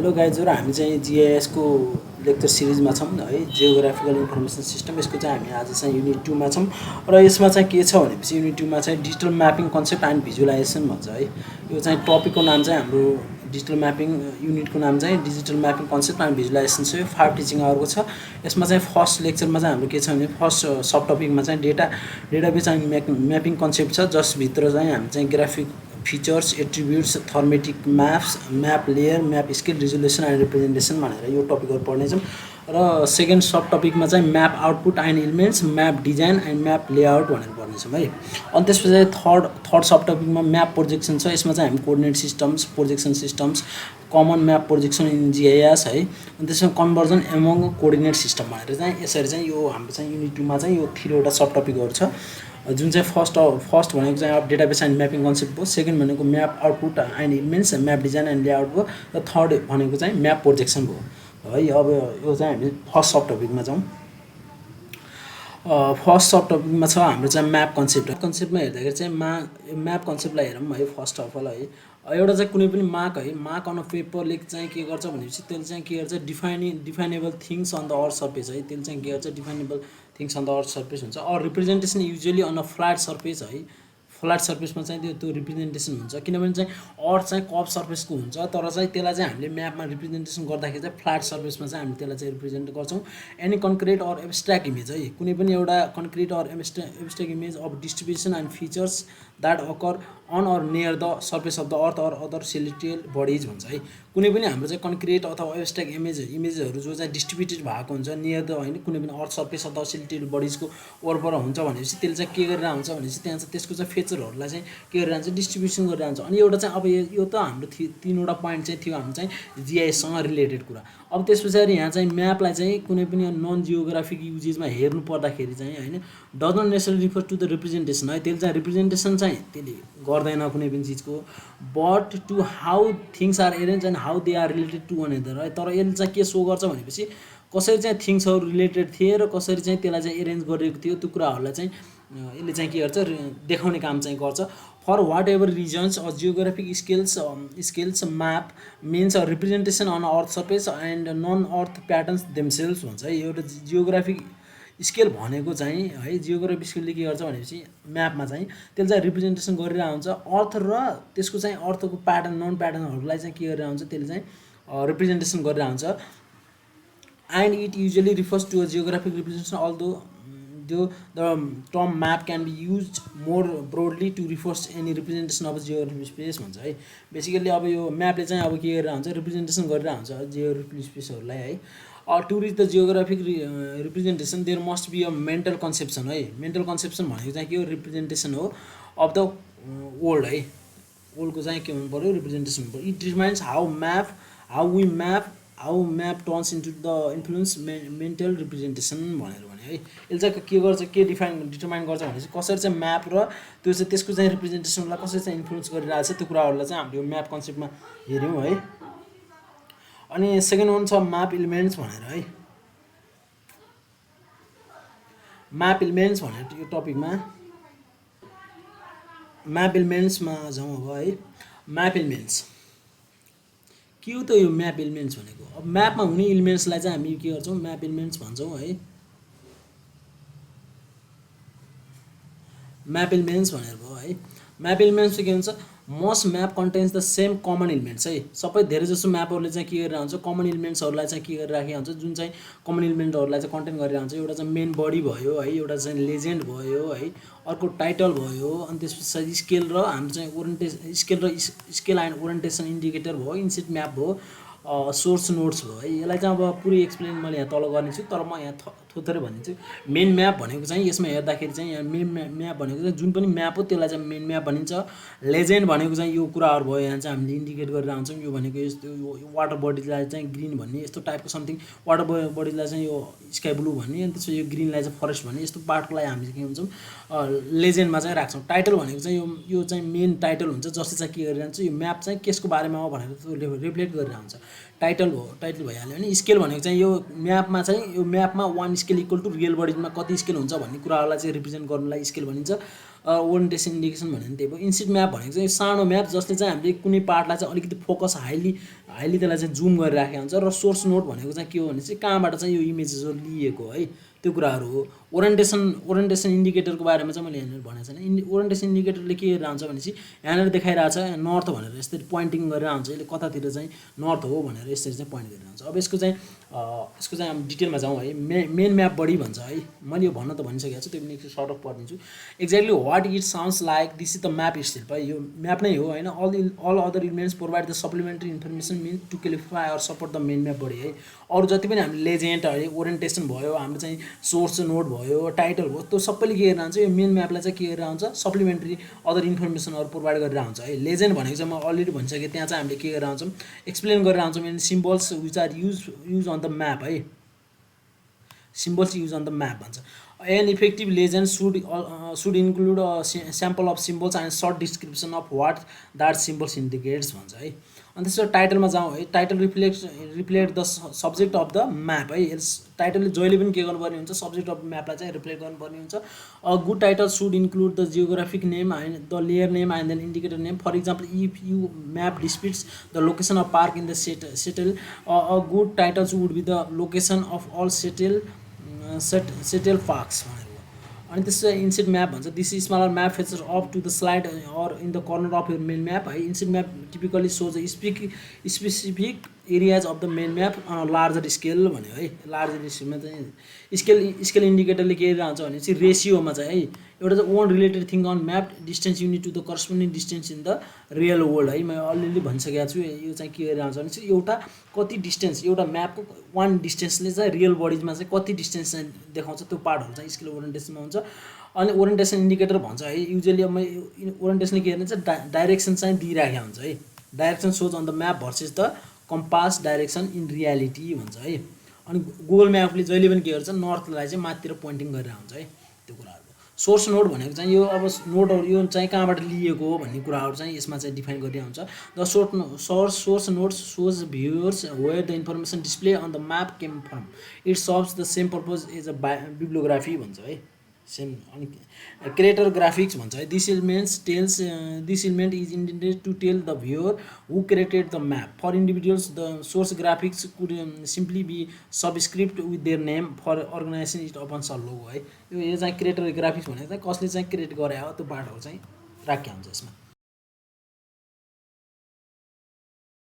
Hello गाइजहरु हामी चाहिँ GIS को लेक्चर सिरिजमा छौं है जियोग्राफिकल इन्फर्मेसन सिस्टम यसको चाहिँ हामी आज चाहिँ युनिट 2 मा छौं र यसमा चाहिँ के छ भनेपछि युनिट 2 मा चाहिँ digital mapping concept and visualisation भन्छ है यो चाहिँ टपिकको नाम चाहिँ हाम्रो डिजिटल म्यापिङ युनिटको नाम चाहिँ digital mapping concept and visualisation छ यो 5 टिचिङ आवरको छ यसमा चाहिँ फर्स्ट लेक्चरमा चाहिँ हाम्रो के छ भने फर्स्ट सब टपिकमा चाहिँ डेटाबेस एन्ड म्यापिङ कन्सेप्ट छ जसभित्र चाहिँ हामी चाहिँ graphic features attributes thematic maps map layer map scale resolution and representation भनेर यो टपिकहरु पढ्नेछौं र सेकेन्ड सब टपिकमा चाहिँ map output and elements map design and map layout भनेर पढ्नेछौं है अनि त्यसपछि थर्ड सब टपिकमा म्याप प्रोजेक्सन छ यसमा चाहिँ हामी coordinate systems projection systems common map projection in GIS है अनि त्यसमा कन्भर्जन एमङ कोअर्डिनेट सिस्टम भनेर चाहिँ यसरी चाहिँ यो हाम्रो चाहिँ युनिट 2 मा चाहिँ यो थ्रीवटा सब टपिकहरु छ जुन चाहिँ फर्स्ट भनेको चाहिँ अब डेटाबेस एन्ड म्यापिङ कन्सेप्ट भयो सेकेन्ड भनेको map output and elements map design and layout भयो र थर्ड भनेको चाहिँ म्याप प्रोजेक्सन भयो है अब यो चाहिँ हामी फर्स्ट सब टपिकमा जाउँ फर्स्ट सब टपिकमा छ हाम्रो चाहिँ म्याप कन्सेप्टमा हेर्दाखेरि चाहिँ म्याप कन्सेप्टलाई हेरौँ है फर्स्ट अफ अल है एउटा चाहिँ कुनै पनि मार्क अन अ पेपरले चाहिँ के गर्छ भनेपछि त्यसले चाहिँ के गर्छ definable things on the earth surface है त्यसले चाहिँ के गर्छ definable things on the earth surface हुन्छ or representation usually on a flat surface है फ्ल्याट सर्फेसमा चाहिँ त्यो रिप्रेजेन्टेसन हुन्छ किनभने चाहिँ अर्थ चाहिँ कर्भ सर्फेसको हुन्छ तर चाहिँ त्यसलाई चाहिँ हामीले म्यापमा रिप्रेजेन्टेसन गर्दाखेरि चाहिँ फ्ल्याट सर्फेसमा चाहिँ हामी त्यसलाई चाहिँ रिप्रेजेन्ट गर्छौं any concrete or abstract image है कुनै पनि एउटा concrete or abstract image of distribution and features that occur on or near the surface of the earth or other celestial bodies भन्छ है कुनै पनि हाम्रो चाहिँ कन्क्रिट अथवा एब्स्ट्र्याक्ट इमेजहरु जो चाहिँ डिस्ट्रिब्युटेड भएको हुन्छ नियर द हैन कुनै पनि अर्थ सर्फेस अथवा सेलिटियल बडिजको वरपर हुन्छ भनेपछि त्यसले चाहिँ के गरेर हुन्छ भनेपछि त्यहाँ चाहिँ त्यसको चाहिँ फेचरहरुलाई चाहिँ के गरेर हुन्छ डिस्ट्रिब्युसन गरेर हुन्छ अनि एउटा चाहिँ अब यो त हाम्रो तीनवटा प्वाइन्ट चाहिँ थियो हाम्रो चाहिँ जीआईएस सँग रिलेटेड कुरा अब त्यसपछि यहाँ चाहिँ म्यापलाई चाहिँ कुनै पनि नन जियोग्राफिक युजेसमा हेर्नु पर्दाखेरि चाहिँ हैन does not necessary refer to the representation है त्यसले चाहिँ रिप्रेजेन्टेसन चाहिँ त्यसले गर्दैन कुनै पनि चीजको but to how things are arrange and how they are related to one other है तर यसले चाहिँ के सो गर्छ भनेपछि कसरी चाहिँ थिंग्सहरु रिलेटेड थिए र कसरी चाहिँ त्यसलाई चाहिँ अरेन्ज गरेको थियो त्यो कुराहरुलाई चाहिँ यसले चाहिँ के गर्छ देखाउने काम चाहिँ गर्छ for whatever reasons or geographic scales map means a representation on earth surface and non earth patterns themselves भन्छ है एउटा जियोग्राफिक स्केल भनेको चाहिँ है जियोग्राफिक स्केलले के गर्छ भनेपछि म्यापमा चाहिँ त्यसले चाहिँ रिप्रेजेन्टेसन गरिरहेको हुन्छ अर्थ र त्यसको चाहिँ अर्थको प्याटर्न नन प्याटर्नहरुलाई चाहिँ के गरिरहेको हुन्छ त्यसले चाहिँ रिप्रेजेन्टेसन गरिरहेको हुन्छ and it usually refers to a geographic representation although the term map can be used more broadly to refers any representation of a geographic space भन्छ है बेसिकली अब यो म्यापले चाहिँ अब के गरेर हुन्छ रिप्रेजेन्टेसन गरेर हुन्छ जियोग्राफिक स्पेसहरुलाई है to reach the geographic representation there must be a mental conception है मेन्टल कन्सेप्सन भनेको चाहिँ के हो रिप्रेजेन्टेसन हो अफ द वर्ल्ड है वर्ल्डको चाहिँ के हुनु पर्यो रिप्रेजेन्टेसन हुनु पर्यो it determines how map turns into the influence mental representation भनेर भने है यसले चाहिँ के गर्छ के डिटर्माइन गर्छ भनेपछि कसरी चाहिँ म्याप र त्यो चाहिँ त्यसको चाहिँ रिप्रेजेन्टेसनलाई कसरी चाहिँ इन्फ्लुएन्स गरिरहेछ त्यो कुराहरुलाई चाहिँ हामीले यो म्याप कन्सेप्टमा हेर्यौं है अनि सेकेन्ड वान छ म्याप एलिमेन्ट्स भनेर है म्याप एलिमेन्ट्स भनेर यो टपिकमा म्याप एलिमेन्ट्समा जाउँ अब है म्याप एलिमेन्ट्स के हो त यो म्याप एलिमेन्ट्स भनेको अब म्यापमा हुने एलिमेन्ट्सलाई चाहिँ हामी के गर्छौं म्याप एलिमेन्ट्स भन्छौं है म्याप एलिमेन्ट्स भनेर भयो है म्याप एलिमेन्ट्स के हुन्छ most map contains the same common elements है सबै धेरै जसो म्यापहरुले चाहिँ के गरेर हुन्छ कमन एलिमेन्ट्सहरुलाई चाहिँ के गरेर राखेको हुन्छ जुन चाहिँ कमन एलिमेन्टहरुलाई चाहिँ कन्टेन गरेर हुन्छ एउटा चाहिँ मेन बडी भयो है एउटा चाहिँ लेजेन्ड भयो है अर्को टाइटल भयो अनि त्यसपछि स्केल र हाम्रो चाहिँ orientation scale and orientation indicator भयो इन्सेट म्याप भयो सोर्स नोड्स भयो है यसलाई चाहिँ अब पुरै एक्सप्लेन मैले यहाँ तल गर्नेछु तर म यहाँ थोरै भनिन्छु मेन म्याप भनेको चाहिँ यसमा हेर्दाखेरि चाहिँ यहाँ मेन म्याप भनेको चाहिँ जुन पनि म्याप हो त्यसलाई चाहिँ मेन म्याप भनिन्छ लेजेन्ड भनेको चाहिँ यो कुराहरु भयो यहाँ चाहिँ हामीले इन्डिकेट गरेर आउँछौं यो भनेको यस्तो यो वाटर बडीलाई चाहिँ ग्रीन भन्ने यस्तो टाइपको समथिङ वाटर बडीलाई चाहिँ यो स्काई ब्लू भन्ने अनि त्यसपछि यो ग्रीनलाई चाहिँ फरेस्ट भन्ने यस्तो पार्टलाई हामीले के भन्छौं लेजेन्डमा चाहिँ राख्छौं टाइटल भनेको चाहिँ यो चाहिँ मेन टाइटल हुन्छ जसले चाहिँ के गरिरहन्छ यो म्याप चाहिँ केसको बारेमा हो भनेर त्यो रिफ्लेक्ट गरिरहन्छ टाइटल हो, टाइटल भइहाल्यो भने स्केल भनेको चाहिँ यो म्यापमा चाहिँ यो म्यापमा 1 स्केल इक्वल टु रियल बडिजमा कति स्केल हुन्छ भन्ने कुराहरूलाई चाहिँ रिप्रेजेन्ट गर्नलाई स्केल भनिन्छ। ओरिएन्टेसन इन्डिकेसन भनेको त्यही भयो। इन्सेट म्याप भनेको चाहिँ सानो म्याप जसले चाहिँ हामीले कुनै पार्टलाई चाहिँ अलिकति फोकस हाइली त्यसलाई चाहिँ जुम गरिराखेको हुन्छ। र सोर्स नोड भनेको चाहिँ के हो भने चाहिँ कहाँबाट चाहिँ यो इमेजेसहरू लिएको है त्यो कुराहरू हो। ओरिएन्टेसन इन्डिकेटरको बारेमा चाहिँ मैले यहाँनिर भनेको छैन। ओरिएन्टेसन इन्डिकेटरले के गरेर आउँछ भनेपछि यहाँनिर देखाइरहेको छ नर्थ भनेर यसरी पोइन्टिङ गरेर आउँछ। यसले कतातिर चाहिँ नर्थ हो भनेर यसरी चाहिँ पोइन्ट गरेर आउँछ। अब यसको चाहिँ हामी डिटेलमा जाउँ है। मेन म्याप बडी भन्छ है। मैले यो भन्न त भनिसकेको छु, त्यो पनि सर्ट अफ पढिदिन्छु। Exactly what it sounds like this is the map itself है। यो म्याप नै हो होइन। All other elements provide the supplementary information mean to clarify or support the main map body है। अरू जति पनि हामीले लेजेन्ड है, ओरिएन्टेसन भयो, हाम्रो चाहिँ सोर्स नोड भयो, टाइटल भयो, त्यो सबैले के गरेर आउँछ यो मेन म्यापलाई चाहिँ के गरेर आउँछ सप्लिमेन्ट्री अदर इन्फर्मेसनहरू प्रोभाइड गरेर आउँछ है। लेजेन्ड भनेको चाहिँ म अलरेडी भनिसकेँ, त्यहाँ चाहिँ हामीले के गरेर आउँछौँ एक्सप्लेन गरेर आउँछौँ in symbols which are use on the map है। Symbols use on the map भन्छ। An effective legend should include sample of symbols and short description of what that symbols indicates भन्छ है। अनि त्यसो टाइटलमा जाउँ है। Title reflect the subject of the map है। टाइटलले जहिले पनि के गर्नुपर्ने हुन्छ सब्जेक्ट अफ म्यापलाई चाहिँ रिफ्लेक्ट गर्नुपर्ने हुन्छ। A good title should include the geographic name and the layer name and then indicator name. For example if you map disputes the location of park in the settle, a good titles would be the location of all settle parks भनेर। अनि त्यसो inset map भन्छ। This smaller map feature up to the slide or in the corner of your main map है। Inset map typically shows specific areas of the main map on larger scale भन्यो है। Larger स्केलमा चाहिँ scale इन्डिकेटरले के आउँछ भने चाहिँ रेसियोमा चाहिँ है एउटा चाहिँ one related thing on map distance unit to the corresponding distance in the real world है। मैले अलरेडी भनिसकेको छु। यो चाहिँ के गरेर आउँछ भने चाहिँ एउटा कति डिस्टेन्स एउटा म्यापको वान डिस्टेन्सले चाहिँ रियल बडिजमा चाहिँ कति डिस्टेन्स चाहिँ देखाउँछ त्यो पार्टहरू चाहिँ स्केल ओरिएन्टेसनमा हुन्छ। अनि ओरिएन्टेसन इन्डिकेटर भन्छ है। युजली अब ओरिएन्टेसनले के गर्ने चाहिँ डाइरेक्सन चाहिँ दिइराखेको हुन्छ है। Direction shows on the map versus the compass direction in reality भन्छ है। अनि गुगल म्यापले जहिले पनि के गर्छ नर्थलाई चाहिँ माथितिर पोइन्टिङ गरेर हुन्छ है त्यो कुराहरू। सोर्स नोड भनेको चाहिँ यो अब नोडहरू यो चाहिँ कहाँबाट लिएको हो भन्ने कुराहरू चाहिँ यसमा चाहिँ डिफाइन गरिदिएको हुन्छ। The source node shows viewers where the information display on the map came from, it serves the same purpose as a bibliography भन्छ है। सेम। अनि क्रिएटर ग्राफिक्स भन्छ है। This element is intended to tell the viewer who created the map. For individuals the source graphics could simply be subscript with their name for organization it upon स logo है। यो चाहिँ creator graphics भनेको चाहिँ कसले चाहिँ create गरे हो त्यो पार्टहरू चाहिँ राख्या हुन्छ यसमा।